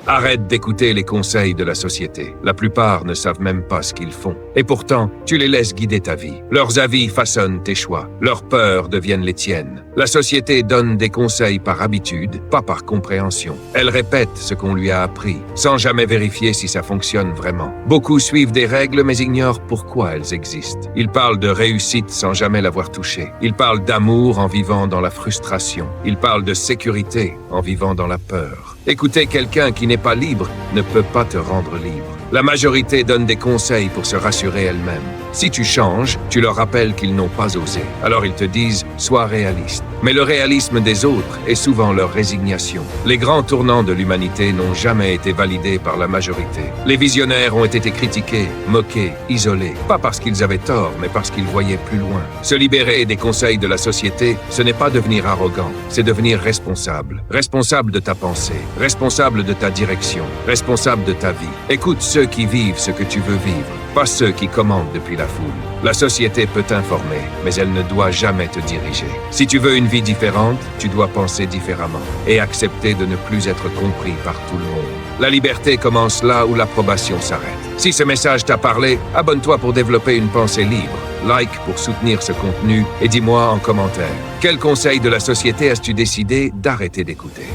Arrête d'écouter les conseils de la société. La plupart ne savent même pas ce qu'ils font. Et pourtant, tu les laisses guider ta vie. Leurs avis façonnent tes choix. Leurs peurs deviennent les tiennes. La société donne des conseils par habitude, pas par compréhension. Elle répète ce qu'on lui a appris, sans jamais vérifier si ça fonctionne vraiment. Beaucoup suivent des règles mais ignorent pourquoi elles existent. Ils parlent de réussite sans jamais l'avoir touchée. Ils parlent d'amour en vivant dans la frustration. Ils parlent de sécurité en vivant dans la peur. Écouter quelqu'un qui n'est pas libre ne peut pas te rendre libre. La majorité donne des conseils pour se rassurer elle-même. Si tu changes, tu leur rappelles qu'ils n'ont pas osé. Alors ils te disent « sois réaliste ». Mais le réalisme des autres est souvent leur résignation. Les grands tournants de l'humanité n'ont jamais été validés par la majorité. Les visionnaires ont été critiqués, moqués, isolés. Pas parce qu'ils avaient tort, mais parce qu'ils voyaient plus loin. Se libérer des conseils de la société, ce n'est pas devenir arrogant, c'est devenir responsable. Responsable de ta pensée, responsable de ta direction, responsable de ta vie. Écoute ceux qui vivent ce que tu veux vivre, pas ceux qui commandent depuis la foule. La société peut t'informer, mais elle ne doit jamais te diriger. Si tu veux une vie différente, tu dois penser différemment et accepter de ne plus être compris par tout le monde. La liberté commence là où l'approbation s'arrête. Si ce message t'a parlé, abonne-toi pour développer une pensée libre. Like pour soutenir ce contenu et dis-moi en commentaire, quel conseil de la société as-tu décidé d'arrêter d'écouter ?